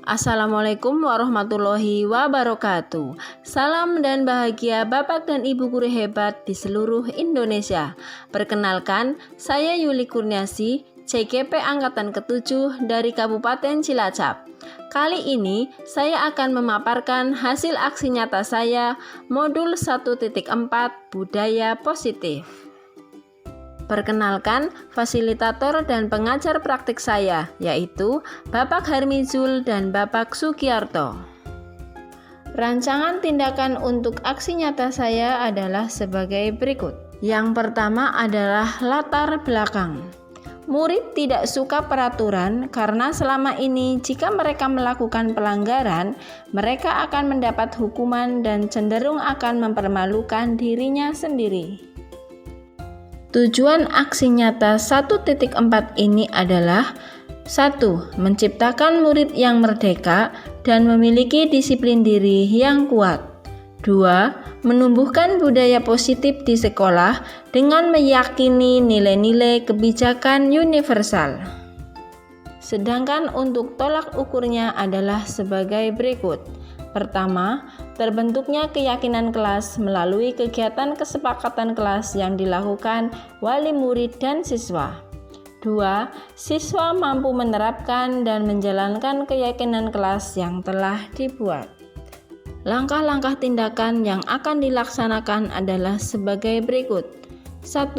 Assalamualaikum warahmatullahi wabarakatuh. Salam dan bahagia Bapak dan Ibu guru hebat di seluruh Indonesia. Perkenalkan, saya Yuli Kurniasi, CGP Angkatan ke-7 dari Kabupaten Cilacap. Kali ini saya akan memaparkan hasil aksi nyata saya modul 1.4 Budaya Positif. Perkenalkan, fasilitator dan pengajar praktik saya, yaitu Bapak Harmizul dan Bapak Sugiarto. Rancangan tindakan untuk aksi nyata saya adalah sebagai berikut. Yang pertama adalah latar belakang. Murid tidak suka peraturan karena selama ini jika mereka melakukan pelanggaran, mereka akan mendapat hukuman dan cenderung akan mempermalukan dirinya sendiri. Tujuan aksi nyata 1.4 ini adalah 1. Menciptakan murid yang merdeka dan memiliki disiplin diri yang kuat. 2. Menumbuhkan budaya positif di sekolah dengan meyakini nilai-nilai kebijakan universal. Sedangkan untuk tolak ukurnya adalah sebagai berikut. Pertama, terbentuknya keyakinan kelas melalui kegiatan kesepakatan kelas yang dilakukan wali murid dan siswa. 2. Siswa mampu menerapkan dan menjalankan keyakinan kelas yang telah dibuat. Langkah-langkah tindakan yang akan dilaksanakan adalah sebagai berikut. 1.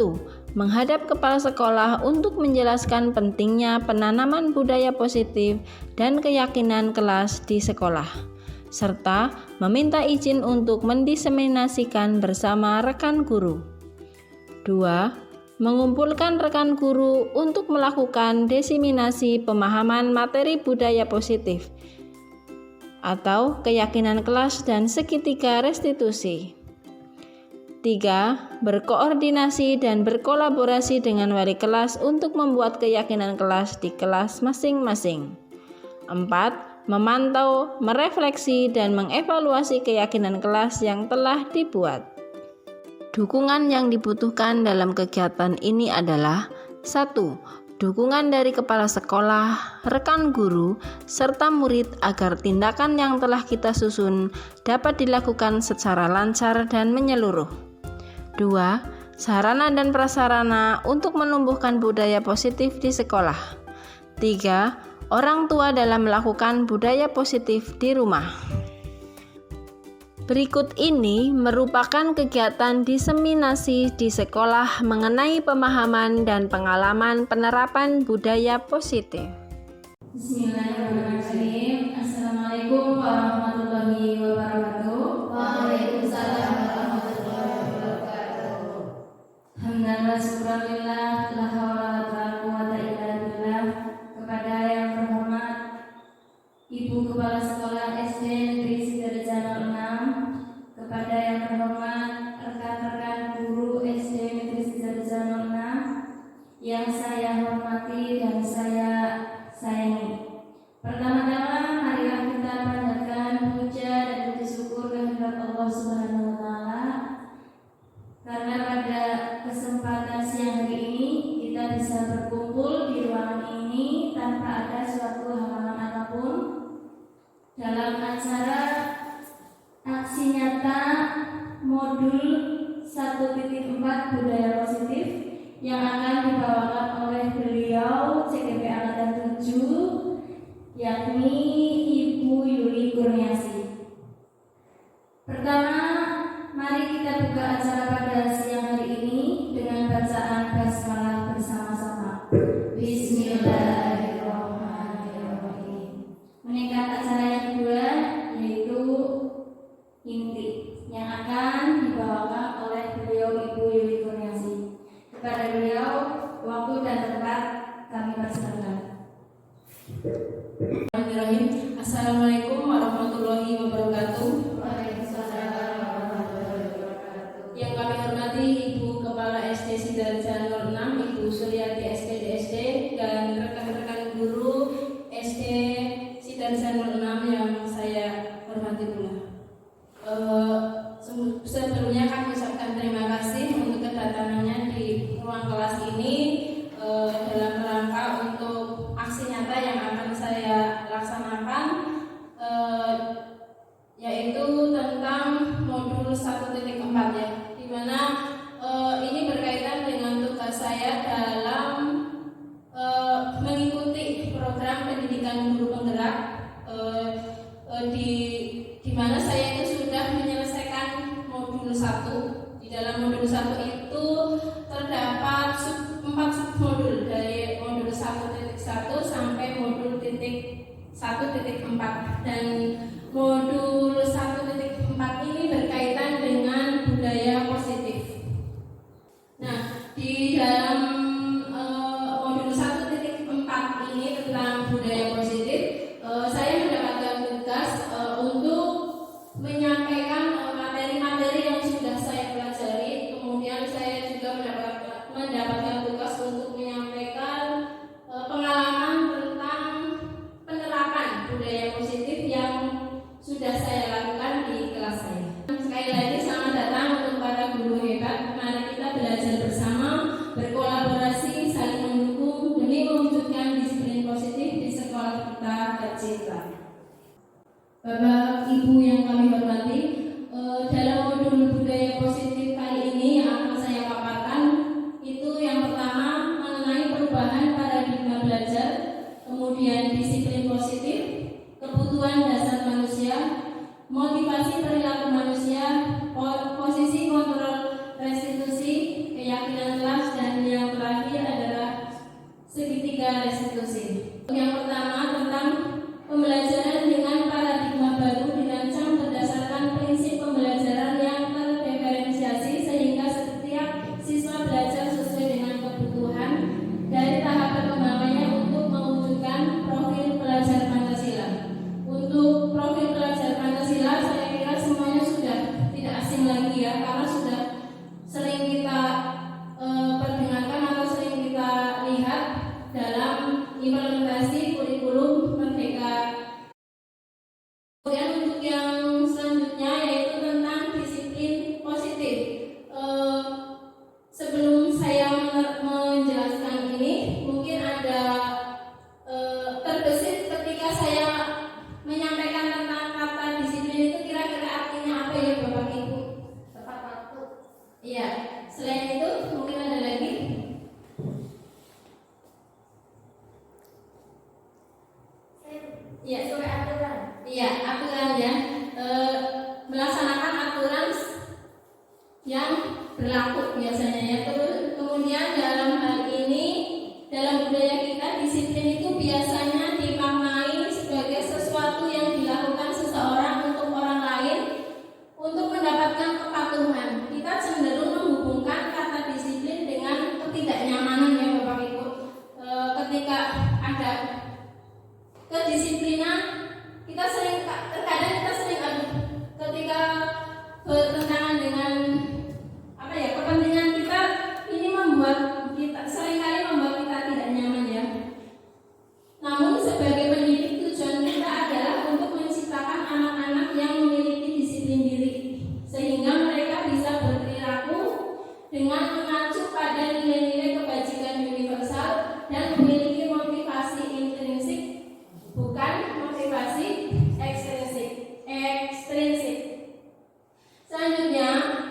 Menghadap kepala sekolah untuk menjelaskan pentingnya penanaman budaya positif dan keyakinan kelas di sekolah, serta meminta izin untuk mendiseminasikan bersama rekan guru. 2. Mengumpulkan rekan guru untuk melakukan diseminasi pemahaman materi budaya positif atau keyakinan kelas dan segitiga restitusi. 3. Berkoordinasi dan berkolaborasi dengan wali kelas untuk membuat keyakinan kelas di kelas masing-masing. 4. Memantau, merefleksi, dan mengevaluasi keyakinan kelas yang telah dibuat. Dukungan yang dibutuhkan dalam kegiatan ini adalah 1. Dukungan dari kepala sekolah, rekan guru, serta murid agar tindakan yang telah kita susun dapat dilakukan secara lancar dan menyeluruh. 2. Sarana dan prasarana untuk menumbuhkan budaya positif di sekolah. 3. Orang tua dalam melakukan budaya positif di rumah. Berikut ini merupakan kegiatan diseminasi di sekolah mengenai pemahaman dan pengalaman penerapan budaya positif. Bismillahirrahmanirrahim. Assalamualaikum warahmatullahi wabarakatuh. Waalaikumsalam warahmatullahi wabarakatuh. Hamdan wa syukurillah, la haula wa la quwwata illa billah. Kepada yang terhormat Ibu Kepala Sekolah SD Negeri Sidoarjo 06, kepada yang terhormat rekan-rekan guru SD Negeri Sidoarjo 06 yang saya hormati dan saya sayangi. Pertama-tama marilah kita panjatkan puja dan puji syukur kehadirat Allah Subhanahu wa taala karena pada kesempatan siang hari ini kita bisa berkumpul di ruangan ini tanpa ada suatu halangan apapun dalam acara aksi nyata modul 1.4 Budaya Positif yang akan dibawakan oleh beliau CGP Angkatan 7, yakni Ibu Yuli Kurniasi. Pertama, mari kita buka acara pada siang hari ini dengan bacaan basmalah bersama-sama. Bismillahirrahmanirrahim. Meningkat acara yang kedua yaitu inti yang akan dibawakan oleh beliau Ibu Yuli Kurniasi. Kepada beliau, waktu dan tempat kami persilakan. Bismillahirrahmanirrahim. Assalamualaikum warahmatullahi wabarakatuh. Waalaikumsalam warahmatullahi wabarakatuh. Yang kami hormati Ibu Kepala SD Sidoarjo 06, Ibu Suryati SD dan rekan-rekan guru SD Sidoarjo 06 yang saya hormati pula. Sebelumnya kami ucapkan terima kasih untuk kedatangannya di ruang kelas ini dalam rangka untuk aksi nyata yang akan saya laksanakan modul penggerak di mana saya itu sudah menyelesaikan modul 1. Di dalam modul 1 itu terdapat 4 submodul dari modul 1.1 sampai modul 1.4, dan modul 1.4 ini berkaitan dengan budaya positif. Nah, di dalam modul 1.4 ini tentang budaya positif, saya mendapatkan tugas untuk menyampaikan materi-materi yang sudah saya pelajari. Kemudian saya juga mendapatkan tugas untuk menyampaikan pengalaman tentang penerapan budaya positif yang sudah saya lakukan di kelas saya. Sekali lagi selamat datang untuk para guru hebat. Mari kita belajar bersama, berkolaborasi, saling mendukung demi mewujudkan disiplin positif di sekolah kita tercinta. Bapak Ibu yang kami hormati, dalam modul budaya positif kali ini yang akan saya paparkan itu yang pertama mengenai perubahan paradigma belajar, kemudian disiplin positif, kebutuhan dasar manusia, motivasi perilaku manusia, posisi kontrol restitusi, keyakinan kelas, dan yang terakhir adalah segitiga restitusi. Yang pertama tentang pembelajaran dengan paradigma baru dirancang berdasarkan prinsip pembelajaran yang terdiferensiasi sehingga setiap siswa belajar sesuai dengan kebutuhan dari tahap perkembangannya untuk mewujudkan profil pelajar Pancasila. Untuk profil pelajar Pancasila saya kira semuanya sudah tidak asing lagi ya, karena sudah sering kita perdengarkan atau sering kita lihat dalam implementasi kurikulum Merdeka. Kemudian untuk yang selanjutnya yaitu tentang disiplin positif. Sebelum saya menjelaskan ini, mungkin ada terbesit ketika saya menyampaikan tentang kata disiplin itu kira-kira artinya apa ya Bapak Ibu? Tepat waktu. Iya. Selain itu mungkin ada lagi. Iya, Sesuai aturan. iya, aturan ya. Melaksanakan aturan yang berlaku biasanya ya. Terus kemudian dalam hal ini, dalam budaya kita, disiplin itu biasanya dimaknai sebagai sesuatu yang dilakukan seseorang untuk orang lain untuk mendapatkan kepatuhan. Kita cenderung menghubungkan kata disiplin dengan ketidaknyamanan ya Bapak Ibu. Ketika ada kedisiplinan, terkadang kita sering ketika bertentangan dengan kepentingan kita, ini seringkali membuat kita tidak nyaman ya. Namun sebagai pendidik, tujuan kita adalah untuk menciptakan anak-anak yang memiliki disiplin diri sehingga mereka bisa berperilaku dengan mengacu pada nilai-nilai kebajikan universal dan memiliki motivasi intrinsik, bukan motivasi ekstrinsik. Selanjutnya,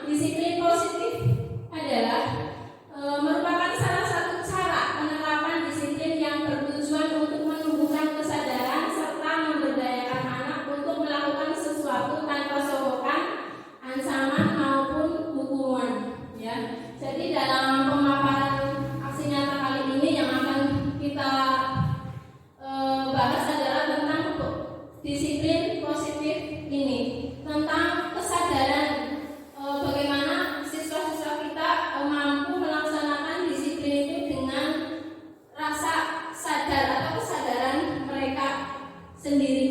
disiplin positif adalah merupakan salah satu cara penerapan disiplin yang bertujuan untuk menumbuhkan kesadaran serta memberdayakan anak untuk melakukan sesuatu tanpa sogokan, ancaman maupun hukuman. Ya, jadi dalam pemaparan aksi nyata kali ini yang akan kita bahas adalah tentang disiplin positif ini, tentang kesadaran bagaimana siswa-siswa kita mampu melaksanakan disiplin itu dengan rasa sadar atau kesadaran mereka sendiri.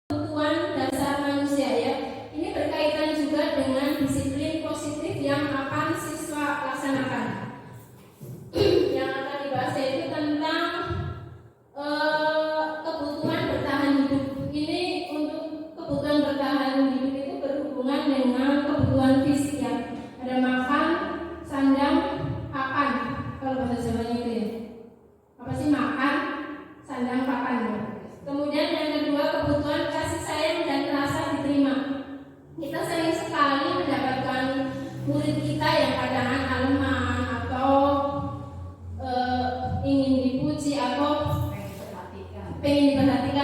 Kebutuhan dasar manusia ya, ini berkaitan juga dengan disiplin positif yang akan siswa laksanakan. Yang akan dibahas yaitu tentang kebutuhan bertahan hidup. Ini untuk kebutuhan bertahan hidup itu berhubungan dengan kebutuhan fisik ya. Ada makan, sandang, papan. Kalau bahasa Jawanya itu ya. Apa sih makan, sandang, papan ya. Kemudian yang kedua, kebutuhan kasih sayang dan rasa diterima. Kita sering sekali mendapatkan murid kita yang kadang-kadang lemah atau ingin dipuji atau pengen diperhatikan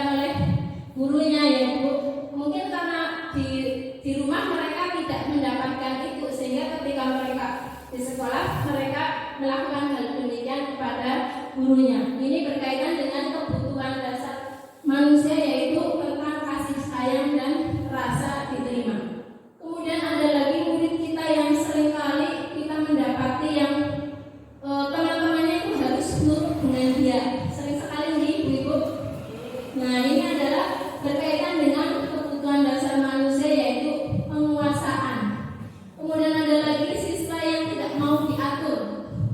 gurunya ya Bu. Mungkin karena di rumah mereka tidak mendapatkan itu, sehingga ketika mereka di sekolah mereka melakukan hal demikian kepada gurunya. Ini berkaitan dengan kebutuhan dasar manusia, yaitu tentang kasih sayang dan rasa diterima. Kemudian ada lagi murid kita yang seringkali kita mendapati yang teman-temannya itu harus nurut dengan dia. Sering sekali nih Ibu. Nah, ini adalah berkaitan dengan kebutuhan dasar manusia, yaitu penguasaan. Kemudian ada lagi siswa yang tidak mau diatur,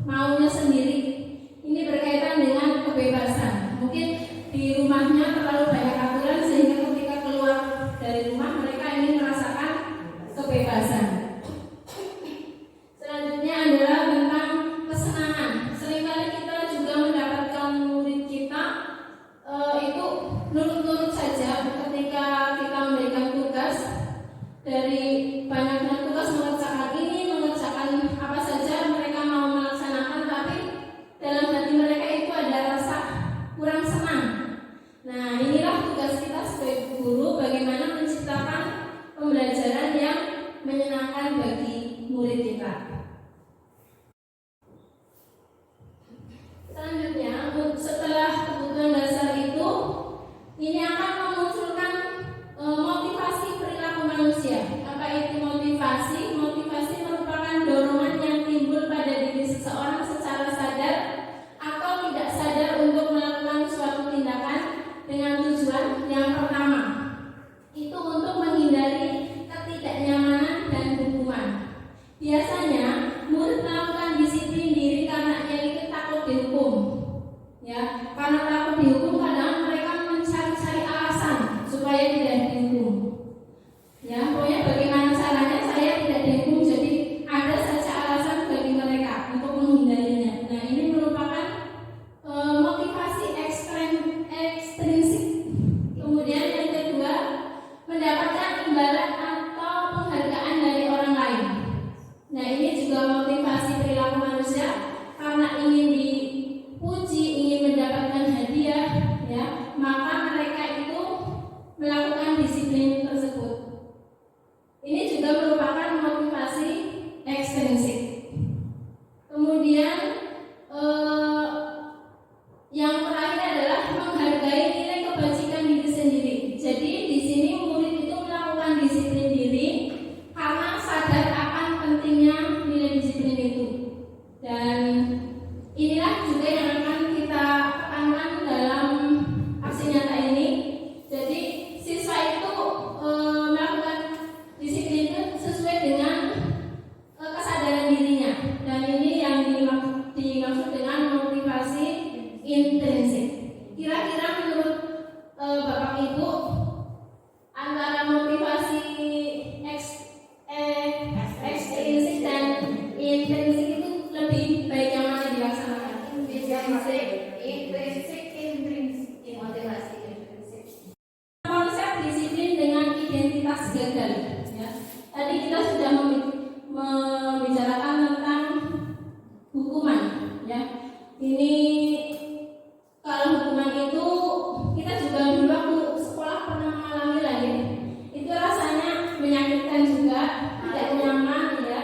maunya sendiri. Ini berkaitan dengan kebebasan. Mungkin di rumahnya terlalu banyak aturan sehingga ketika keluar dari rumah mereka ingin merasakan kebebasan. Selanjutnya adalah tentang kesenangan. Seringkali kita juga mendapatkan murid kita itu nurut-nurut saja ketika kita memberikan tugas. Dari banyaknya tugas mengerjakan ini, mengerjakan apa saja mereka mau melaksanakan, tapi dalam hati mereka itu ada rasa kurang senang. Nah, inilah tugas kita sebagai guru, bagaimana menciptakan pembelajaran yang menyenangkan bagi murid kita. Selanjutnya, setelah kebutuhan dasar itu, ini akan memunculkan motivasi perilaku manusia. Apa itu motivasi? Motivasi merupakan dorongan yang timbul pada diri seseorang secara sadar atau tidak sadar untuk melakukan suatu tindakan dengan tujuan yang pertama, itu untuk menghindari ketidaknyamanan dan hukuman. Biasanya murid melakukan disiplin diri karena ia itu takut dihukum. Ya, karena takut dihukum kadang mereka mencari-cari alasan supaya tidak dihukum. Ya, pokoknya bagaimana caranya saya tidak dihukum, jadi ada saja alasan bagi mereka untuk menghindarinya. Nah, ini merupakan motivasi ekstrinsik. Kemudian yang kedua, mendapatkan imbalan atau penghargaan dari orang lain. Nah, ini juga motivasi perilaku manusia karena ingin dipuji, ingin mendapatkan hadiah, ya, maka mereka itu melakukan disiplin tersebut. Ini juga merupakan motivasi ekstrinsik. Kemudian yang terakhir adalah menghargai nilai kebajikan diri sendiri. Jadi di sini murid itu melakukan disiplin diri karena sadar akan pentingnya nilai disiplin itu. Dan inilah juga yang akan kita tekankan dalam aksi nyata ini. Jadi siswa itu melakukan disiplin itu sesuai dengan kesadaran dirinya. Dan ini yang dimaksud dengan motivasi intrinsik. Kira-kira menurut Bapak Ibu, antara motivasi ekstrinsik dan intrinsik itu lebih baik yang mana dilaksanakan? Intrinsik, motivasi intrinsik. Konsep disiplin dengan identitas gagal. Ya. Tadi kita sudah membicarakan tentang hukuman. Ya. Ini kalau hukuman itu kita juga dulu waktu sekolah pernah mengalami lagi. Itu rasanya menyakitkan juga, tidak nyaman ya.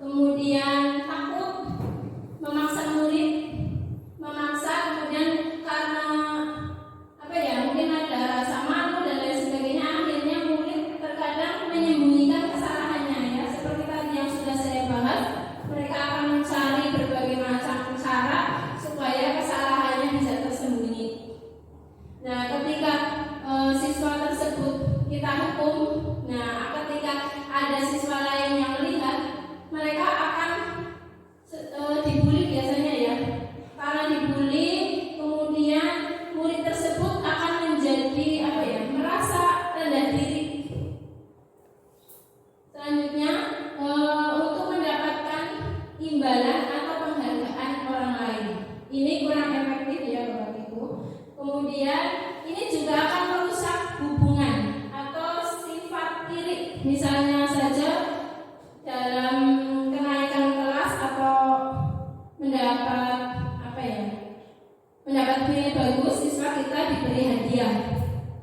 Kemudian takut, memaksa murid, kemudian karena apa ya, mungkin ada rasa malu dan lain sebagainya, akhirnya murid terkadang menyembunyikan kesalahannya ya. Seperti tadi yang sudah saya bahas, mereka akan mencari berbagai macam cara supaya kesalahannya bisa tersembunyi. Nah, ketika siswa tersebut kita hukum, nah ketika ada siswa lain yang melihat, mereka akan dibully biasanya ya. Karena dibully, kemudian murid tersebut akan menjadi apa ya, merasa rendah diri. Selanjutnya untuk mendapatkan imbalan atau penghargaan orang lain, ini kurang efektif ya Bapak Ibu. Kemudian ini juga akan merusak hubungan atau sifat iri. Misalnya saja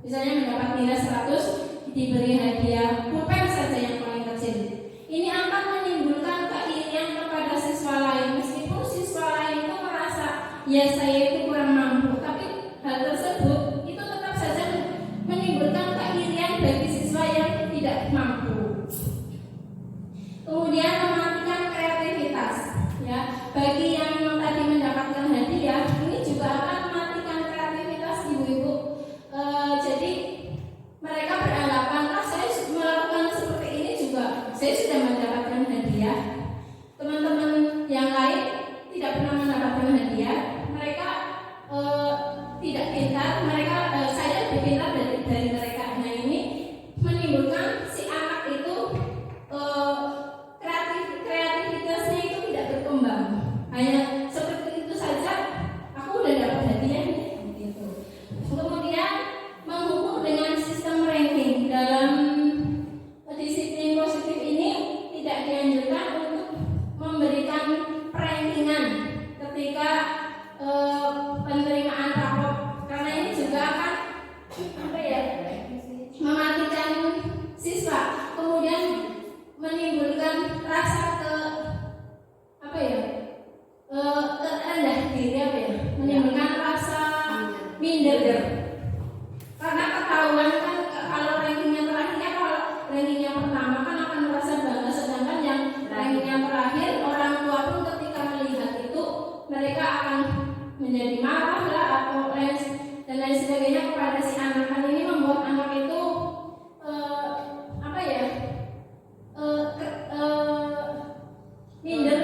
Misalnya mendapat nilai 100 diberi hadiah pulpen saja yang paling kecil. Ini akan menimbulkan keirian kepada siswa lain, meskipun siswa lain itu merasa ya saya itu kurang mampu, tapi hal tersebut itu tetap saja menimbulkan keirian bagi siswa yang tidak mampu. Kemudian mematikan kreativitas, ya, bagi yang tadi mendapatkan hadiah ini juga akan mematikan kreativitas ibu-ibu. Jadi mereka beranggapan saya melakukan seperti ini juga saya sudah mendapatkan hadiah. Teman-teman yang lain tidak pernah mendapatkan hadiah, mereka tidak pintar, saya lebih pintar dari mereka. Nah, ini menimbulkan si anak itu kreativitasnya itu tidak berkembang. Hanya seperti itu saja, aku udah dapat hadiah gitu. Kemudian menghubung dengan sistem ranking dalam disiplin positif ini tidak dianjurkan untuk memberikan rankingan ketika penerimaan rapor, karena ini juga akan mematikan siswa, kemudian menimbulkan rasa rendah diri, menimbulkan rasa minder, karena ketahuan kan kalau rankingnya terakhirnya, kalau rankingnya pertama kan akan merasa bangga, sedangkan yang rankingnya terakhir orang tua pun ketika melihat itu mereka akan menjadi marah lah atau dan lain sebagainya kepada si anak. Hal ini membuat anak itu minder,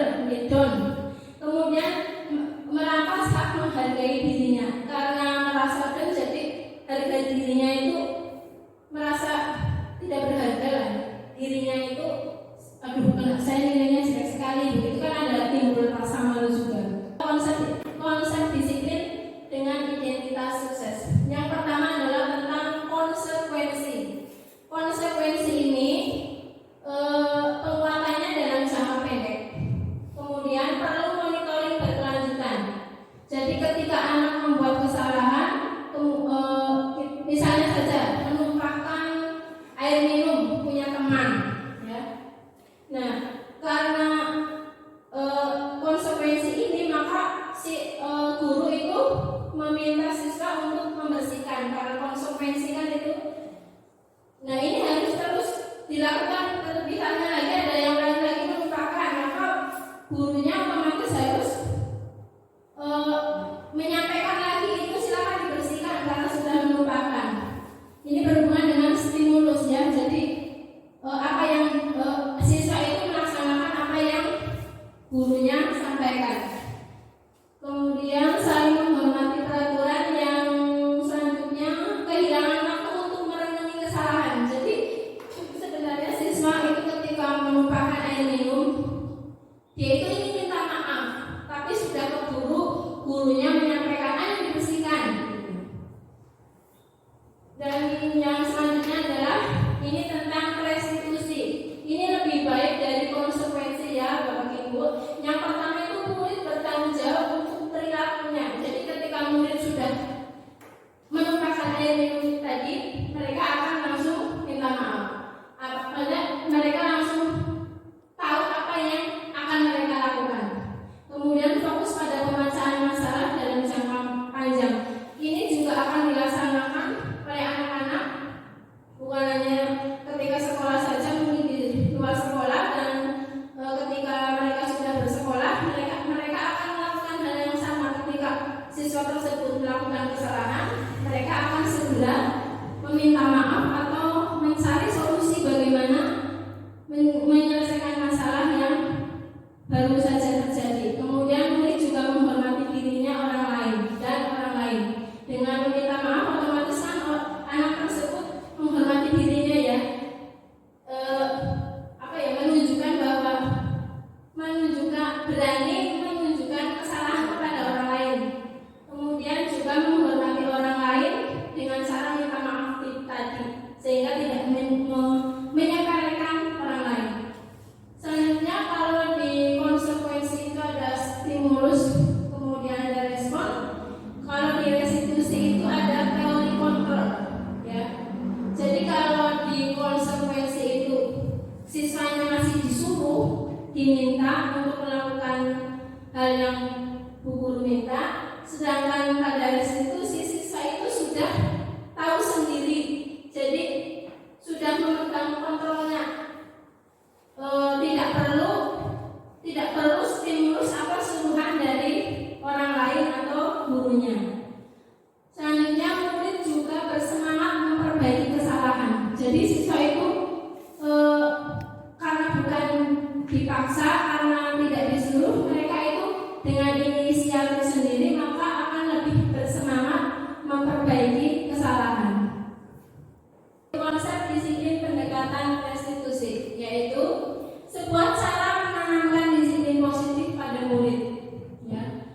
down. Kemudian merampas hak menghargai dirinya, karena merasa down jadi harga dirinya itu merasa tidak berharga lah. Dirinya itu saya nilainya jelek sekali, begitu kan ada timbul rasa malu juga. Konsep disiplin dengan identitas sukses. Yang pertama adalah tentang konsekuensi. Konsekuensi ini penguatannya dalam jangka pendek. Kemudian perlu monitoring berkelanjutan. Jadi ketika anak membuat kesalahan, misalnya saja menumpahkan air minum punya teman, ya. Nah, karena konsekuensi ini, maka si guru itu meminta siswa untuk membersihkan, karena konsekuensi kan itu. Nah, ini harus terus dilakukan. Terlebihnya lagi ada yang lain lagi menumpahkan, maka gurunya otomatis harus menyampaikan lagi itu silakan dibersihkan karena sudah menumpahkan. Ini berhubungan dengan stimulus, ya. Jadi apa yang siswa itu melaksanakan apa yang gurunya sampaikan. Kemudian saling menghormati peraturan. Yang selanjutnya, kehilangan waktu untuk merenungi kesalahan. Jadi sebenarnya siswa itu ketika menumpahkan air minum, dia itu ingin minta maaf, tapi sudah keburu gurunya menyampaikan ayo dibersihkan. Dan yang selanjutnya adalah ini tentang restitusi. Ini lebih baik dari konsekuensi, ya Bapak Ibu. Yang pertama itu murid bertanggung jawab untuk perilakunya. Jadi ketika murid sudah menumpahkan air minum tadi, mereka akan langsung minta maaf. Mereka langsung tahu apa yang akan mereka lakukan. Kemudian fokus pada pemecahan masalah dalam jangka panjang. Ini juga akan dilaksanakan oleh anak-anak bukan hanya ketika sekolah saja, mungkin di luar sekolah, dan ketika mereka sudah bersekolah, mereka akan melakukan hal yang sama. Ketika siswa tersebut melakukan kesalahan, mereka akan segera meminta maaf atau mencari solusi bagaimana menyelesaikan masalah yang baru saja terjadi. Kemudian murid juga menghormati dirinya orang lain dan orang lain. Dengan meminta maaf, otomatis kan anak tersebut menghormati dirinya, ya. Menunjukkan berani menunjukkan kesalahan kepada orang lain. Kemudian juga menghormati orang lain dengan cara minta maaf tadi, sehingga tidak menyepelekan orang lain. Selanjutnya, kalau di konsekuensi hal yang Bu Guru minta, sedangkan pada restitusi siswa itu sudah tahu sendiri, jadi sudah memegang kontrolnya. Tidak perlu stimulus apa suruhan dari orang lain atau gurunya. Selanjutnya, murid juga bersemangat memperbaiki kesalahan. Jadi siswa itu karena bukan dipaksa, karena tidak disuruh, mereka itu dengan inisiatif sendiri maka akan lebih bersemangat memperbaiki kesalahan. Konsep disiplin pendekatan restitusi yaitu sebuah cara menanamkan disiplin positif pada murid. Ya.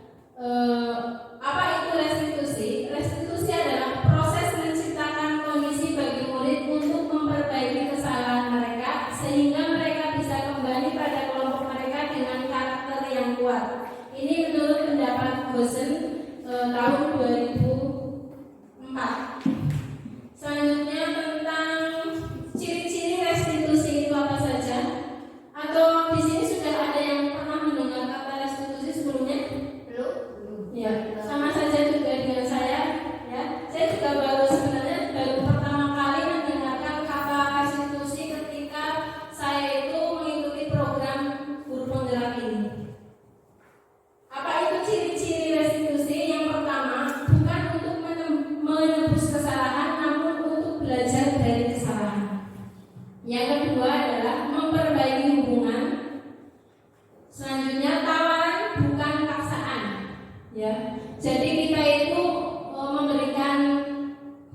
Apa itu restitusi? Restitusi adalah proses menciptakan kondisi bagi murid untuk memperbaiki kesalahan mereka sehingga mereka bisa kembali pada kelompok mereka dengan karakter yang kuat. Ini menurut pendapat Gosen tahun 2004. Selanjutnya tentang ciri-ciri restitusi itu apa saja? Atau di sini sudah ada yang pernah mendengar kata restitusi sebelumnya? Belum. Ya, sama saja juga dengan saya. Ya, saya juga sebenarnya baru pertama kali mendengarkan kata restitusi ketika saya itu mengikuti program guru penggerak ini. Apa itu ciri-ciri restitusi? Yang pertama, bukan untuk menebus kesalahan, namun untuk belajar dari kesalahan. Yang kedua adalah memperbaiki hubungan. Selanjutnya, tawaran bukan paksaan. Ya, jadi kita itu memberikan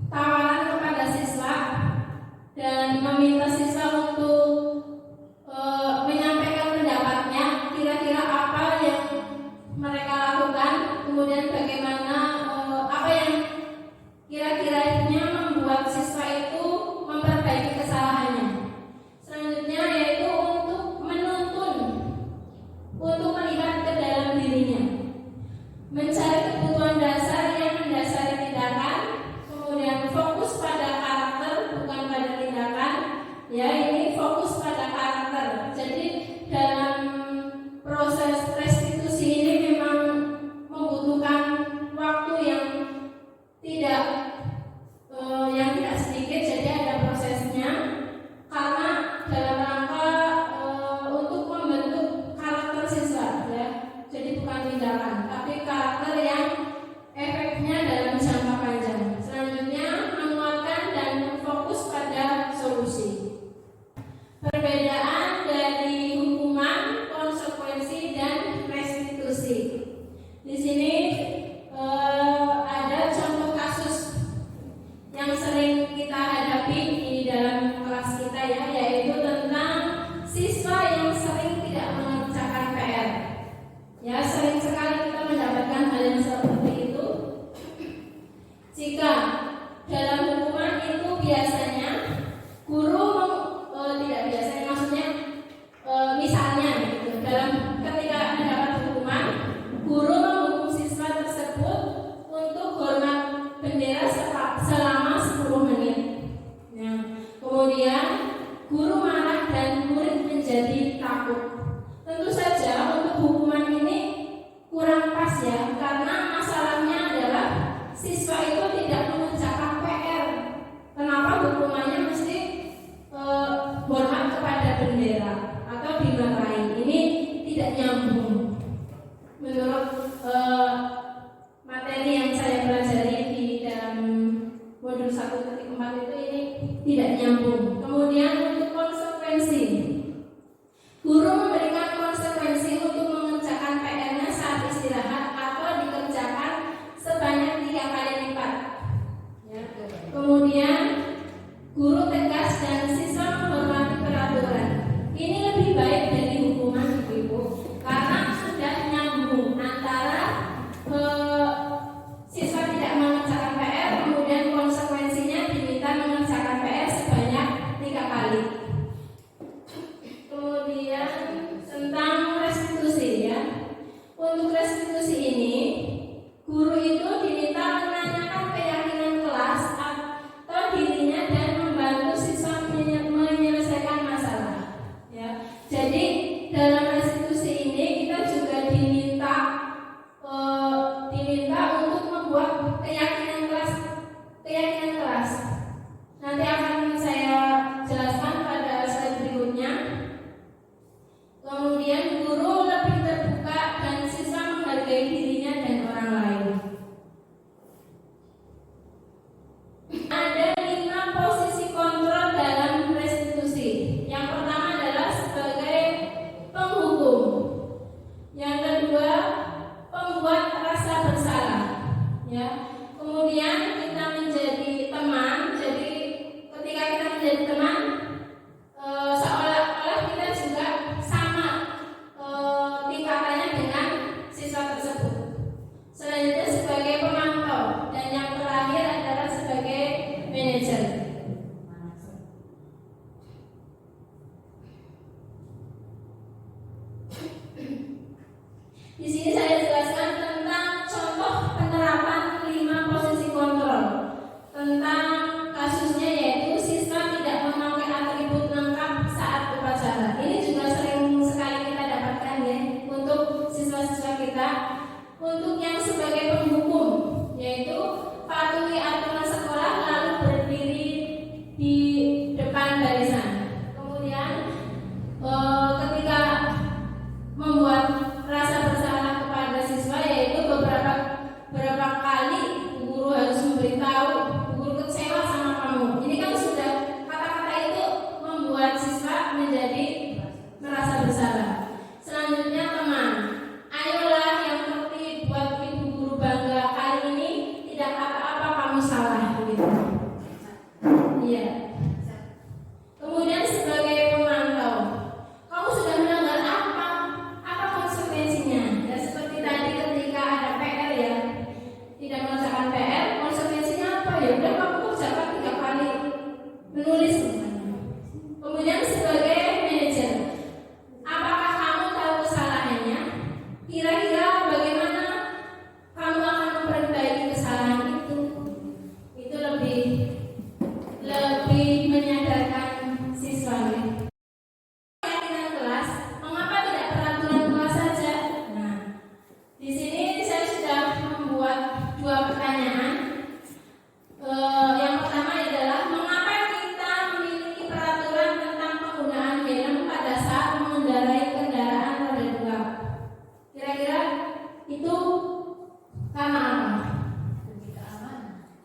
tawaran kepada siswa dan meminta siswa untuk menyampaikan pendapatnya, kira-kira apa yang mereka lakukan, kemudian bagaimana apa yang kira-kiranya membuat siswa itu memperbaiki kesalahannya. Selanjutnya yaitu untuk menuntun, untuk melihat ke dalam dirinya, mencari kebutuhan dasar yang mendasari tindakan, kemudian fokus pada karakter bukan pada tindakan. Ya, ini fokus pada karakter. Jadi dalam proses restitusi ini memang membutuhkan waktu yang tidak sedikit, jadi ada prosesnya karena dalam rangka untuk membentuk karakter siswa, ya. Jadi bukan tindakan, tapi karakter yang efeknya dalam jangka panjang. Selanjutnya menguatkan dan fokus pada solusi. Perbedaan dari hukuman, konsekuensi, dan restitusi. Di sini ada contoh kasus yang sering kita hadapi di dalam kelas kita, ya, yaitu tentang siswa yang sering tidak mengerjakan PR. Ya, sering sekali kita mendapatkan hal yang seperti itu. Jika dalam hukuman itu biasanya guru tidak biasanya, maksudnya misalnya gitu, ketika mendapat hukuman, guru menghukum siswa tersebut untuk hormat bendera selama 10 menit. Ya. Kemudian guru marah dan murid menjadi takut. Tentu saja untuk hukuman ini kurang pas, ya, karena masalahnya adalah siswa itu tidak mengerjakan PR. Kenapa hukumannya mesti hormat kepada bendera atau dimarahin? Ini tidak nyambung. Menurut materi yang saya pelajari di dalam modul 1.4 itu, ini tidak nyambung. Kemudian untuk konsekuensi, guru memberikan konsekuensi untuk mengerjakan PR-nya saat istirahat atau dikerjakan sebanyak 3 kali lipat. Ya. Kemudian guru tegas dan siswa menghormati peraturan. Ini lebih baik dari hukuman, Ibu, karena sudah nyambung antara siswa tidak mengerjakan PR, kemudian konsekuensinya diminta mengerjakan PR sebanyak 3 kali. menulis semuanya. Kemudian sebagai manajer, apakah kamu tahu kesalahannya? Kira-kira bagaimana kamu akan memperbaiki kesalahan itu? Itu lebih menyadarkan siswa. Keyakinan kelas, mengapa tidak peraturan kelas saja? Nah, di sini saya sudah membuat dua pertanyaan. Yang pertama adalah mengapa kita memiliki peraturan tentang penggunaan helm pada saat mengendarai kendaraan roda dua? Kira-kira itu karena apa? Demi keamanan.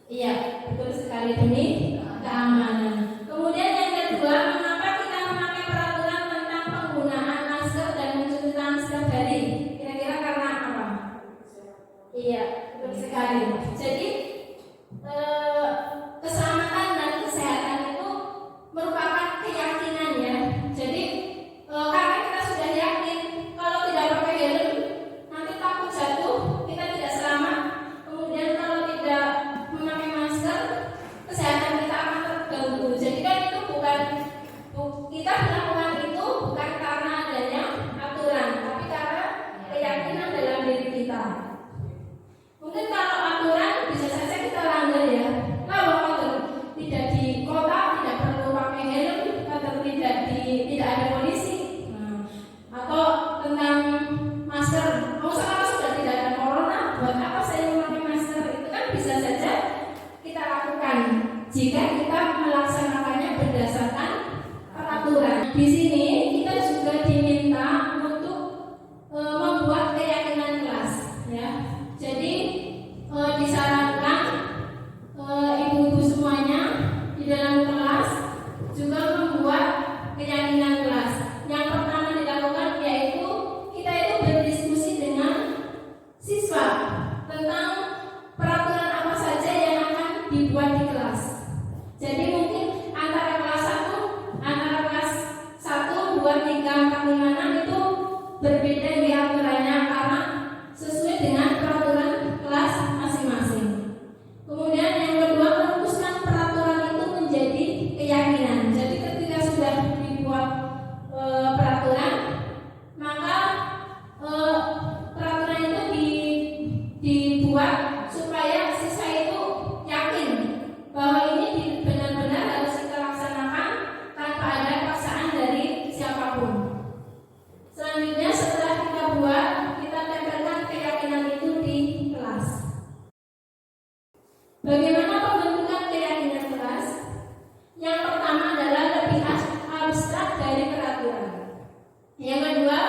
Iya, betul sekali, demi keamanan. Kemudian yang kedua, mengapa kita memakai peraturan tentang penggunaan masker dan mencuci tangan setiap hari? Kira-kira karena apa? Iya, betul sekali. Jadi keselamatan dan kesehatan itu merupakan keyakinan ya. Jadi karena kita sudah yakin kalau tidak pakai helm nanti takut jatuh, kita tidak selamat. Kemudian kalau tidak memakai masker, kesehatan kita akan terganggu. Jadi kan itu kita melakukan itu bukan karena adanya aturan, tapi karena keyakinan dalam diri kita. Mungkin kalau aturan bisa saja kita langgar ya. Kalau tidak di kota tidak perlu pakai helm atau tidak ada polisi. Atau tentang masker, sekarang sudah tidak ada corona, buat apa saya memakai masker? Itu kan bisa saja kita lakukan jika kita melaksanakannya berdasarkan peraturan. Di sini kita juga diminta untuk membuat keyakinan kelas ya. Jadi disarankan ibu-ibu semuanya di dalam kelas juga membuat keyakinan kelas. Yang pertama dilakukan yaitu kita itu berdiskusi dengan siswa tentang peraturan apa saja yang akan dibuat di kelas. Jadi mungkin antara kelas 1, 2, 3, 4, 5, 6 itu berbeda di aturannya karena sesuai dengan peraturan kelas masing-masing. Kemudian yang kedua, merumuskan peraturan itu menjadi keyakinan. Jadi ketika sudah dibuat peraturan, maka peraturan itu dibuat supaya siswa itu yakin bahwa ini benar-benar harus kita laksanakan tanpa ada paksaan dari siapapun. Selanjutnya setelah kita buat, kita tempelkan keyakinan itu di kelas. Bagaimana pembentukan keyakinan kelas? Yang pertama adalah lebih abstrak dari peraturan. Yang kedua,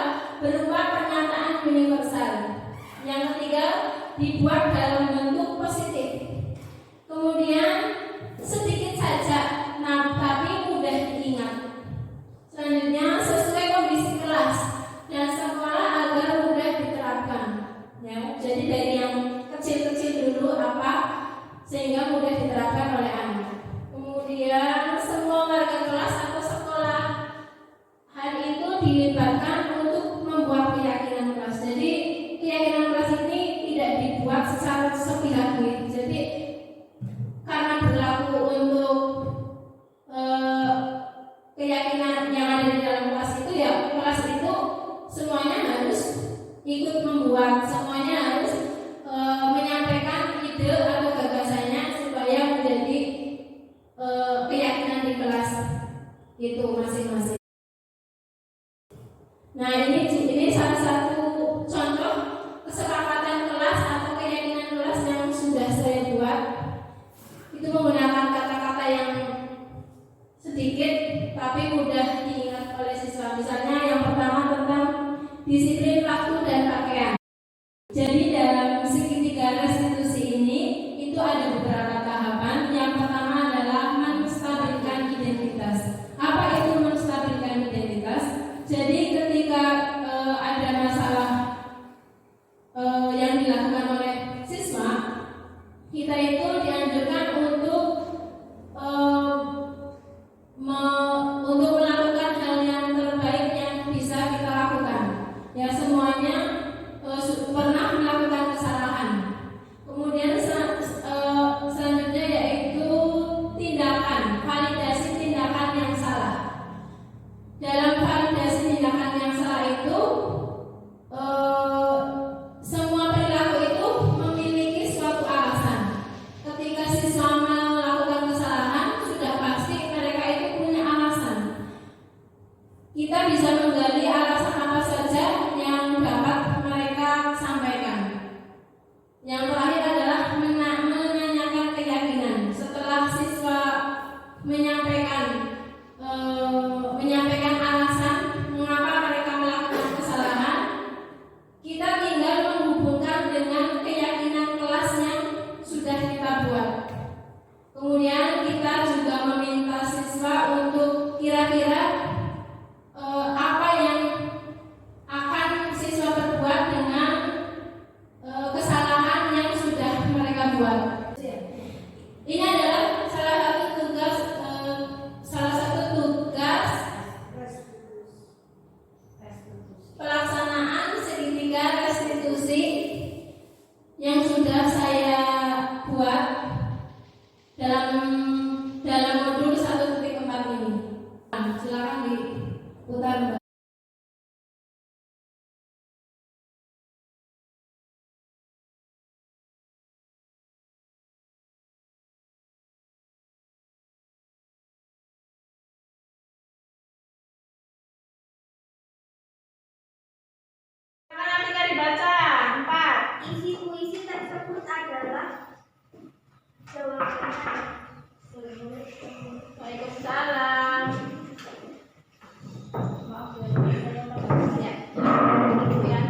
berupa pernyataan universal. Yang ketiga, dibuat dalam bentuk positif. Kemudian sedikit saja, tapi mudah diingat. Selanjutnya, sesuai kondisi kelas dan sekolah agar mudah diterapkan. Ya, jadi dari yang kecil-kecil dulu sehingga mudah diterapkan oleh anak. Kemudian semua warga kelas atau sekolah hal itu dilibatkan untuk membuat keyakinan kelas. Jadi keyakinan kelas ini tidak dibuat secara sepihak. Jadi karena berlaku untuk keyakinan yang ada di dalam kelas itu ya, kelas itu semuanya harus ikut membuat, semuanya harus menyampaikan ide atau gagasannya supaya menjadi keyakinan di kelas itu masing-masing. Nah ini salah satu contoh kesepakatan kelas atau keyakinan kelas yang sudah saya buat. Itu menggunakan kata-kata yang sedikit tapi mudah diingat oleh siswa. Misalnya yang pertama tentang disiplin waktu dan pakaian. Jadi dalam segitiga restitusi ini itu ada beberapa tahapan. Yang pertama adalah menstabilkan identitas. Apa itu menstabilkan identitas? Jadi ketika ada masalah yang dilakukan oleh siswa, kita itu dianjurkan untuk isi puisi tersebut adalah jawabannya. Waalaikumsalam. Maaf ya, ya.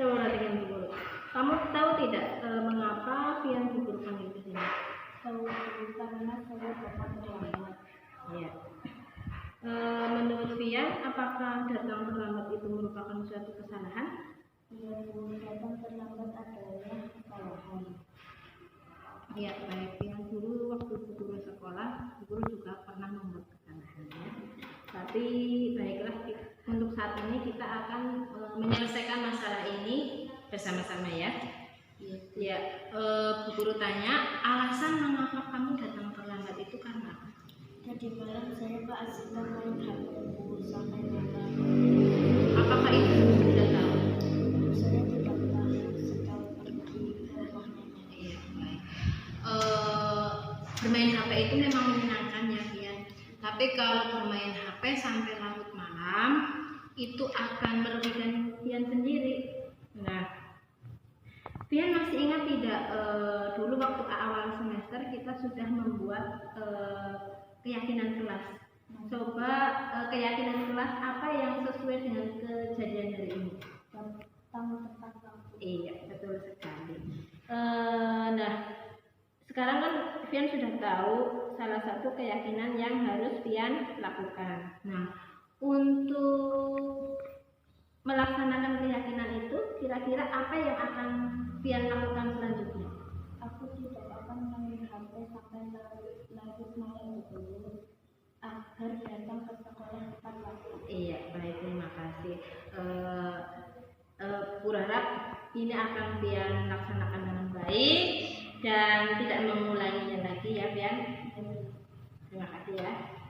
Saudara dengan Bu Guru, kamu tahu tidak mengapa Pian Bu Guru panggil ke sini? Tahu karena saya datang terlambat. Ya. Menurut Pian, apakah datang terlambat itu merupakan suatu kesalahan? Yang datang terlambat adalah kesalahan. Ya, baik. Pian dulu waktu Bu Guru sekolah, Bu Guru juga pernah membuat kesalahan ya. Tapi baiklah, untuk saat ini kita akan menyelesaikan masalah ini bersama-sama ya. Ya, Bu Guru tanya, alasan mengapa kamu datang terlambat itu karena apa? Tadi malam saya keasikan main HP sampai malam. Apakah itu sudah tahu? Saya tidak tahu sedang pergi ke rumah nenek. Iya, baik. Bermain HP itu memang menyenangkan ya, Pian. Tapi kalau bermain HP sampai larut malam, itu akan merugikan Pian sendiri. Nah, Pian masih ingat tidak dulu waktu awal semester kita sudah membuat keyakinan kelas. Coba keyakinan kelas apa yang sesuai dengan kejadian hari ini? Tamu tepat waktu. Iya, betul sekali. Nah, sekarang kan Pian sudah tahu salah satu keyakinan yang harus Pian lakukan. Nah, untuk melaksanakan keyakinan itu, kira-kira apa yang akan Pian lakukan selanjutnya? Aku tidak akan main HP sampai larut malam dulu agar datang ke sekolah tepat waktu. Iya, baik, terima kasih. Berharap ini akan Pian laksanakan dengan baik dan tidak mengulanginya lagi ya, Pian. Terima kasih ya.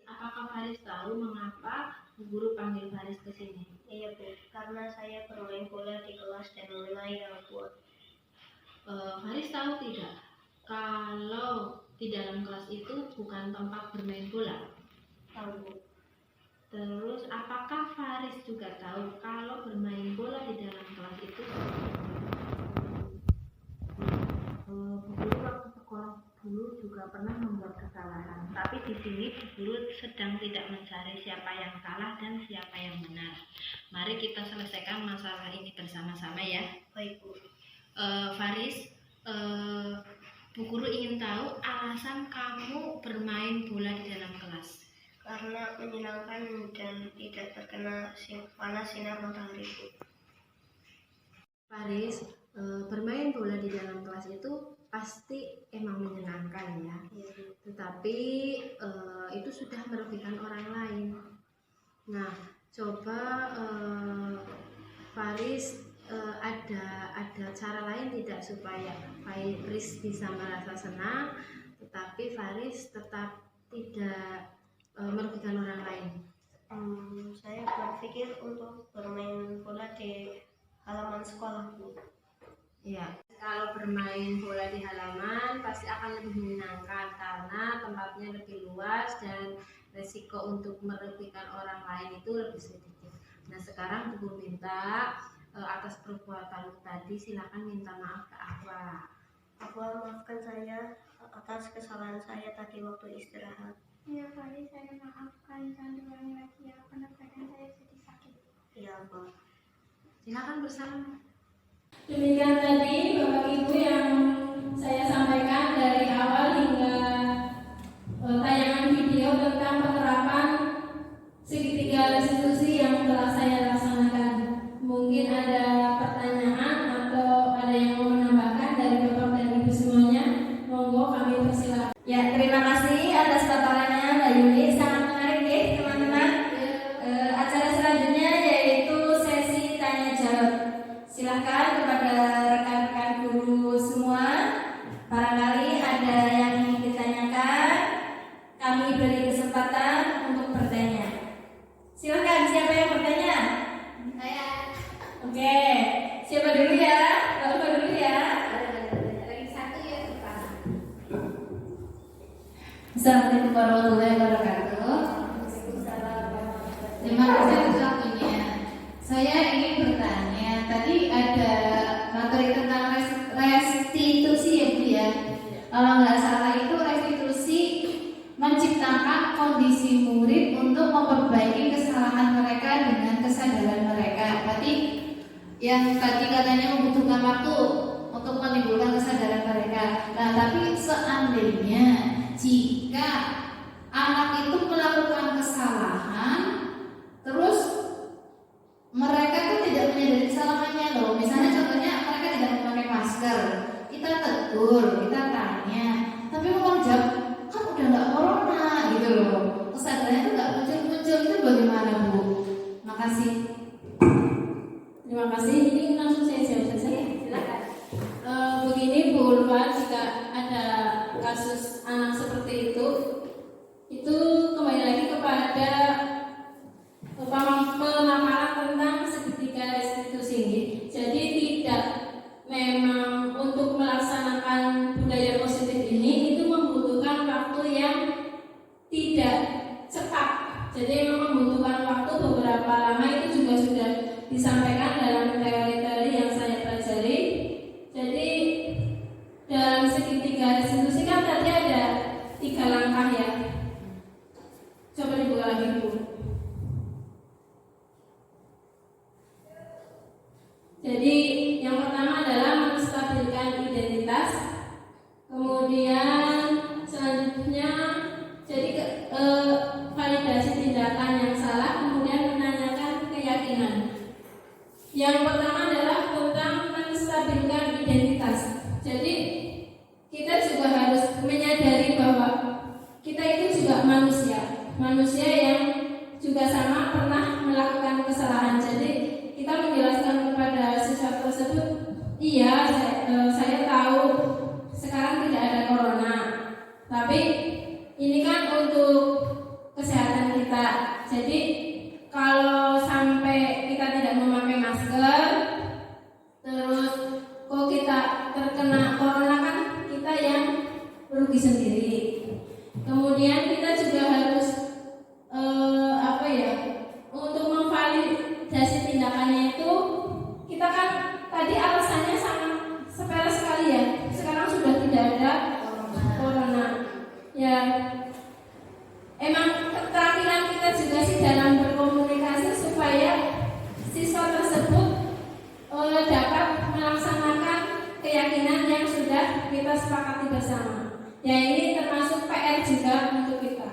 Apakah Faris tahu mengapa guru panggil Faris ke sini? Iya Bu, karena saya bermain bola di kelas dan mulai gabut. Faris tahu tidak kalau di dalam kelas itu bukan tempat bermain bola? Tahu Bu. Terus apakah Faris juga tahu kalau bermain bola di dalam kelas itu guru waktu sekolah dulu juga pernah membuat kesalahan, tapi di sini guru sedang tidak mencari siapa yang salah dan siapa yang benar. Mari kita selesaikan masalah ini bersama-sama ya. Baik Bu. Faris, Bu Guru ingin tahu alasan kamu bermain bola di dalam kelas. Karena menyenangkan dan tidak terkena panas sinar matahari Bu. Faris, bermain bola di dalam kelas itu pasti emang menyenangkan ya. Iya Bu. Tetapi itu sudah merugikan orang lain. Nah, coba Faris ada cara lain tidak supaya Faris bisa merasa senang, tetapi Faris tetap tidak merugikan orang lain. Saya berpikir untuk bermain bola di halaman sekolah Bu. Ya, kalau bermain bola di halaman pasti akan lebih menyenangkan karena tempatnya lebih luas dan resiko untuk merugikan orang lain itu lebih sedikit. Nah, sekarang Bu minta atas perbuatan tadi silakan minta maaf ke Ahwa. Ahwa, maafkan saya atas kesalahan saya tadi waktu istirahat. Iya Faris, saya maafkan, jangan diulangi lagi ya, karena badan saya jadi sakit. Iya Pak. Silakan bersama. Demikian tadi Bapak Ibu yang saya sampaikan dari awal hingga tayangan video tentang penerapan segitiga restitusi yang telah saya laksanakan. Mungkin ada pertanyaan atau ada yang mau menambahkan dari Bapak dan Ibu semuanya? Oke, siapa dulu ya? Bapak dulu ya. Lagi satu ya depan. Assalamualaikum warahmatullahi wabarakatuh. Terima kasih atas waktunya. Saya ingin bertanya, tadi ada materi tentang restitusi ya Bu ya. Kalau nggak salah itu restitusi menciptakan kondisi murid untuk memperbaiki kesalahan mereka dengan kesadaran mereka. Berarti yang tadi katanya membutuhkan waktu untuk menimbulkan kesadaran mereka. Nah, tapi seandainya jika anak itu melakukan kesalahan, terus mereka tuh tidak menyadari kesalahannya loh. Misalnya contohnya mereka tidak memakai masker, kita tegur, kita tanya, tapi mereka jawab kan udah nggak corona gitu loh. Kesadarannya itu nggak muncul-muncul, itu bagaimana Bu? Makasih. Terima kasih. Ini langsung saya jawab saja. Silakan. Begini Bu Ulfa, jika ada kasus anak seperti itu kembali lagi kepada pemaparan tentang segitiga restitusi ini. Jadi tidak memang untuk melaksanakan budaya positif ini itu membutuhkan waktu yang tidak cepat. Jadi memang membutuhkan waktu beberapa lama, itu juga sudah disampaikan dalam teori-teori yang saya pelajari. Jadi dalam segitiga restitusi kan tadi ada 3 langkah ya. Coba dibuka lagi Bu. Jadi yang pertama adalah menstabilkan identitas. Kemudian selanjutnya jadi validasi tindakan yang salah, kemudian menanyakan keyakinan. Yang pertama adalah tentang menstabilkan identitas. Jadi kita juga harus menyadari bahwa kita itu juga manusia yang juga sama pernah melakukan kesalahan. Jadi kita menjelaskan kepada siswa tersebut, iya saya tahu sekarang tidak ada corona, tapi ini kan untuk kesehatan kita. Jadi kalau sampai kita tidak memakai masker, terus kok kita terkena corona, kan kita yang rugi sendiri. Kemudian kita juga harus untuk memvalidasi tindakannya itu, kita kan tadi alasannya sangat sepele sekali ya. Sekarang sudah tidak ada corona. Ya, emang keterampilan kita juga sih dalam berkomunikasi supaya siswa tersebut dapat melaksanakan keyakinan yang sudah kita sepakati bersama. Ya, ini termasuk PR juga untuk kita.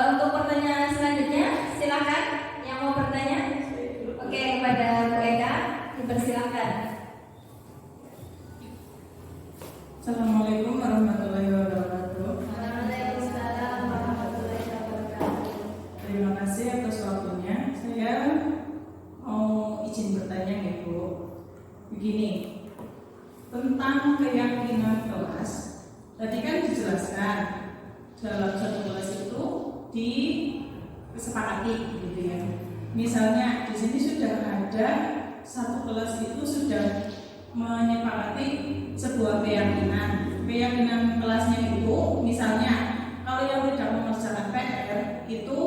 Untuk pertanyaan selanjutnya, silakan yang mau bertanya. Oke, kepada Bu Eka, dipersilakan. Assalamualaikum warahmatullahi wabarakatuh. Waalaikumsalam warahmatullahi wabarakatuh. Terima kasih atas waktunya. Saya mau izin bertanya ya Bu. Begini, tentang keyakinan kelas. Tadi kan dijelaskan dalam satu kelas itu disepakati gitu ya. Misalnya di sini sudah ada satu kelas itu sudah menyepakati sebuah keyakinan. Keyakinan kelasnya itu misalnya kalau yang tidak mengerjakan PR itu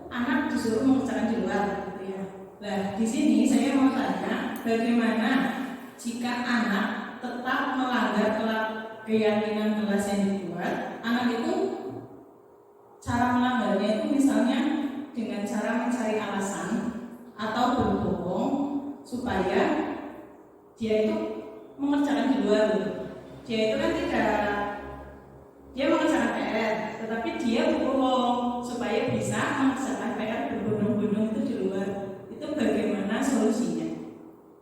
anak disuruh mengerjakan di luar gitu ya. Nah, di sini saya mau tanya, bagaimana jika anak tetap melanggar keyakinan kelas yang dibuat? Anak itu cara melanggarnya itu misalnya dengan cara mencari alasan atau berbohong supaya dia itu mengerjakan di luar. Dia itu kan dia mengerjakan PR, tetapi dia berbohong supaya bisa mengerjakan PR berbondong-bondong itu di luar. Itu bagaimana solusinya?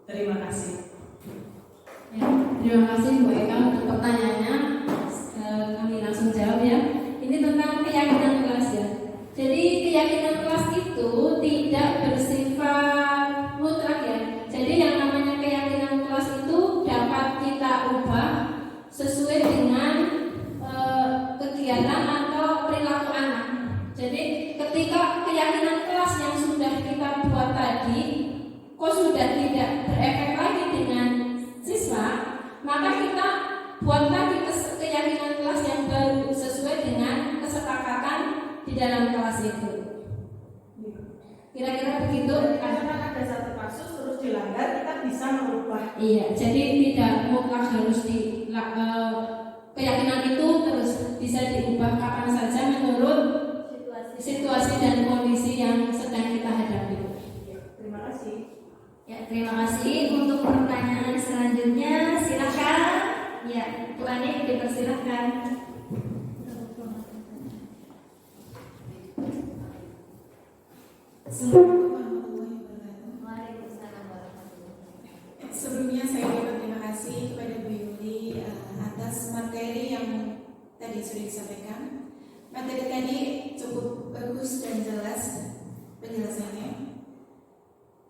Terima kasih. Ya, terima kasih Bu Eka untuk pertanyaannya. Kami langsung jawab ya. Ini tentang keyakinan kelas ya. Jadi keyakinan kelas itu tidak bersifat mutlak ya. Jadi yang namanya keyakinan kelas itu dapat kita ubah sesuai dengan kegiatan atau perilaku anak. itu. Kira-kira begitu. Karena ada satu kasus terus dilanggar, kita bisa merubah. Iya, jadi tidak mutlak harus keyakinan itu terus bisa diubah kapan saja menurut situasi dan kondisi yang sedang kita hadapi. Terima kasih. Ya, terima kasih. Untuk pertanyaan selanjutnya, silakan. Ya, Bu Ani dipersilakan. Assalamualaikum warahmatullahi wabarakatuh. Waalaikumsalam warahmatullahi wabarakatuh. Sebelumnya saya berterima kasih kepada Bu Yuli atas materi yang tadi sudah disampaikan. Materi tadi cukup bagus dan jelas penjelasannya.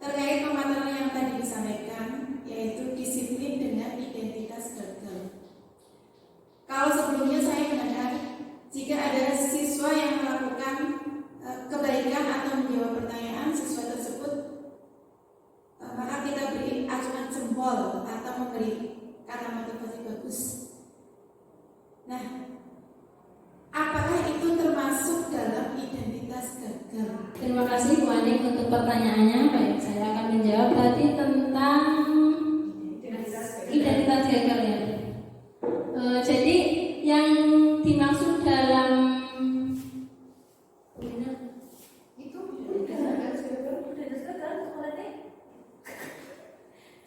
Terkait pemaparan yang tadi disampaikan, yaitu disiplin dengan identitas gagal. Kalau sebelumnya saya mendengar jika ada siswa yang melakukan kebaikan atau menjawab pertanyaan siswa tersebut, maka kita beri acungan jempol atau memberi kata motivasi bagus. Nah, apakah itu termasuk dalam identitas gagal? Terima kasih Bu Ani untuk pertanyaannya. Baik, saya akan menjawab tadi tentang identitas gagal ya. Jadi yang dimaksud dalam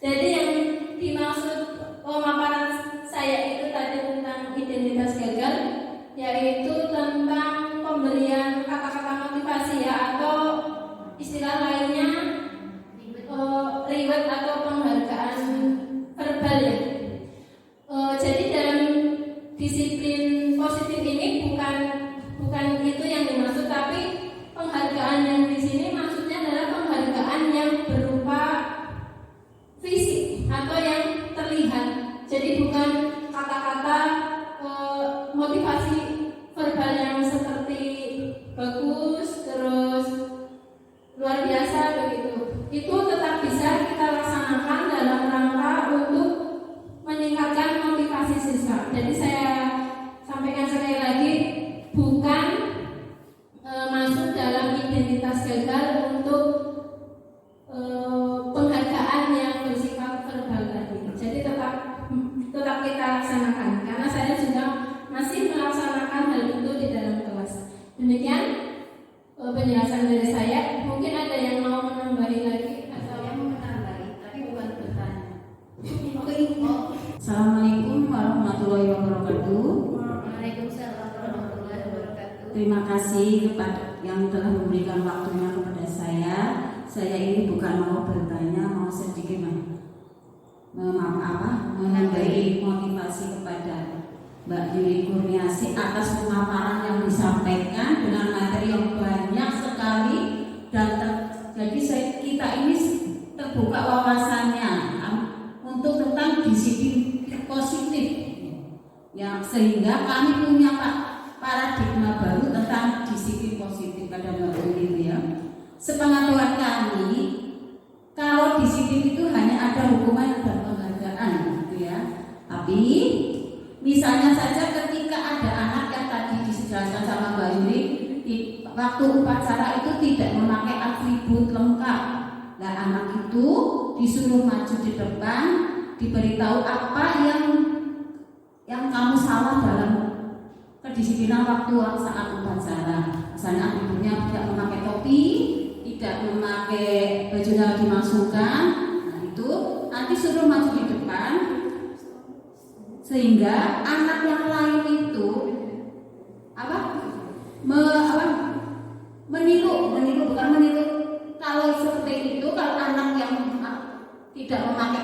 jadi yang dimaksud pemaparan saya itu tadi tentang identitas gagal, yaitu tentang pemberian kata-kata motivasi ya, atau istilah lainnya reward atau penghargaan verbal ya. Jadi dalam disiplin positif ini bukan itu yang dimaksud, tapi penghargaan yang di sini maksudnya adalah penghargaan yang berupa fisik atau yang terlihat. Jadi bukan kata-kata motivasi verbal yang seperti bagus terus luar biasa begitu. Itu tetap bisa kita laksanakan dalam rangka untuk meningkatkan motivasi siswa. Jadi saya sampaikan sekali lagi, bukan masuk dalam identitas gagal untuk penghargaan yang bersifat verbal tadi. Jadi tetap kita laksanakan, karena saya juga masih melaksanakan hal itu di dalam kelas. Demikian penjelasan dari saya. Mungkin ada yang mau menambahi lagi atau Saya mau menambahi, tapi bukan bertanya. Assalamualaikum warahmatullahi wabarakatuh. Waalaikumsalam warahmatullahi wabarakatuh. Terima kasih kepada yang telah memberikan waktunya kepada saya. Saya ini bukan mau bertanya, mau sedikit memberi motivasi kepada Mbak Yuli Kurniasi atas pemaparan yang disampaikan dengan materi yang banyak sekali, dan jadi kita ini terbuka wawasannya untuk tentang disiplin positif ya, sehingga kami punya paradigma baru tentang disiplin positif pada Mbak Yuli ya. Sepengetahuan kami, kalau disiplin itu hanya ada hukuman dan penghargaan gitu ya. Tapi misalnya saja ketika ada anak yang tadi dijelaskan sama Mbak Yuli, di waktu upacara itu tidak memakai atribut lengkap. Nah, anak itu disuruh maju di depan, diberitahu apa yang kamu salah dalam kedisiplinan waktu saat upacara. Misalnya atributnya tidak memakai topi, tidak memakai bajunya dimasukkan. Nah, itu nanti suruh maju di depan, sehingga anak yang lain itu meniru. Kalau seperti itu, kalau anak yang tidak memakai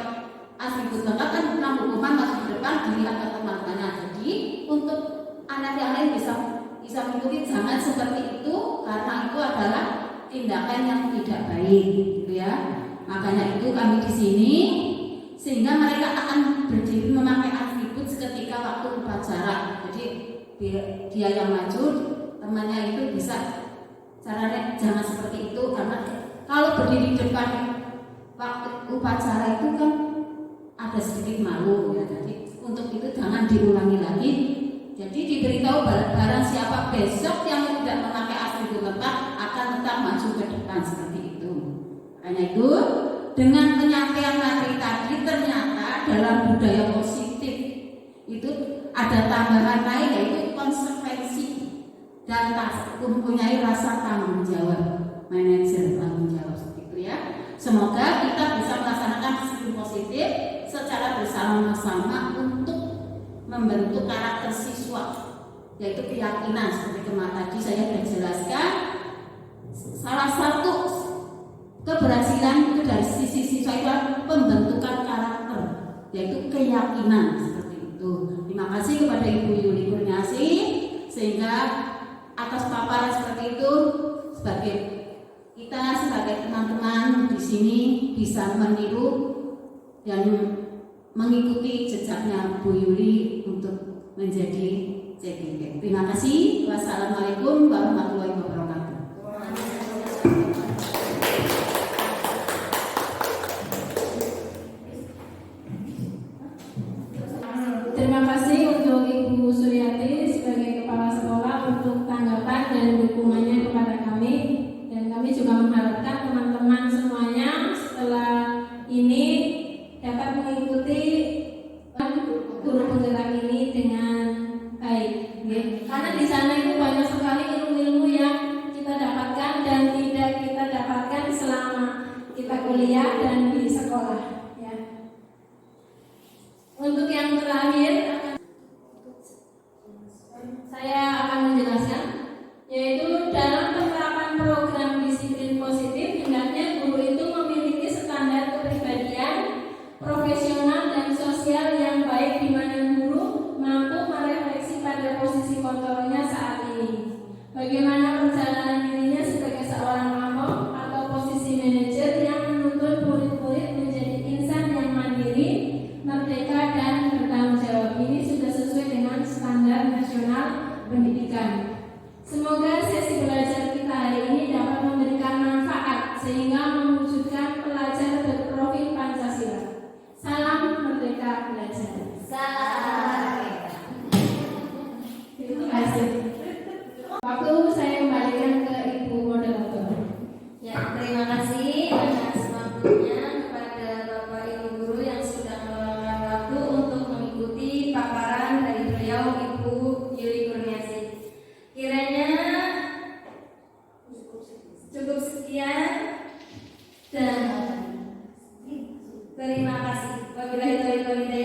atribut lengkap kan kena hukuman maju di depan, dilihat ke teman-temannya. Jadi untuk anak yang lain bisa mengikuti, jangan seperti itu, karena itu adalah tindakan yang tidak baik gitu ya. Makanya itu kami di sini, sehingga mereka akan berdiri memakai atribut ketika waktu upacara. Jadi dia yang maju, temannya itu bisa caranya jangan seperti itu, karena kalau berdiri depan waktu upacara itu kan ada sedikit malu ya. Jadi untuk itu jangan diulangi lagi. Jadi diberitahu barang siapa besok yang tidak memakai atribut tetap akan tetap maju ke depan seperti itu. Karena itu dengan penyampaian materi tadi ternyata dalam budaya positif itu ada tambahan lain yaitu konsekuensi dan mempunyai rasa tanggung jawab, manajer tanggung jawab seperti itu ya. Semoga kita bisa melaksanakan disiplin positif secara bersama-sama untuk membentuk karakter siswa, yaitu keyakinan seperti kemarin tadi saya sudah jelaskan. Salah satu keberhasilan itu dari sisi siswa itu pembentukan karakter, yaitu keyakinan seperti itu. Terima kasih kepada Ibu Yuli Kurniasi sehingga atas paparan seperti itu sebagai kita sebagai teman-teman di sini bisa meniru dan mengikuti jejaknya Bu Yuli untuk menjadi CGP. Terima kasih. Wassalamualaikum warahmatullahi wabarakatuh. Terima kasih untuk Ibu Suryati sebagai Kepala Sekolah untuk tanggapan dan dukungannya kepada kami. Dan kami juga mengharapkan teman-teman semuanya setelah ini dapat mengikuti guru penggerak ini dengan baik. Karena di sana itu banyak sekali ilmu-ilmu yang kita dapatkan dan tidak kita dapatkan selama kita kuliah dan di sekolah. Ya. Untuk yang terakhir saya akan menjelaskan, yaitu dalam penerapan program disiplin positif, hendaknya guru itu memiliki standar kepribadian, profesional dan sosial yang baik, di mana guru mampu merefleksi pada posisi kontrolnya saat ini. Bagaimana perjalanan dirinya sebagai seorang among atau posisi manajer yang menuntun murid-murid menjadi insan yang mandiri, merdeka dan bertanggung jawab. Ini sudah sesuai dengan standar nasional pendidikan. Semoga sesi belajar kita hari ini dapat memberikan manfaat sehingga mewujudkan pelajar berprofil Pancasila. Salam merdeka belajar. Terima kasih. Waktu saya kembalikan ke Ibu moderator. Ya, terima kasih atas waktunya kepada Bapak Ibu guru yang sudah meluangkan waktu untuk mengikuti paparan dari beliau Ibu Yuli Kurniasi. Kiranya cukup sekian dan terima kasih. Wabillahi taufiq wal hidayah.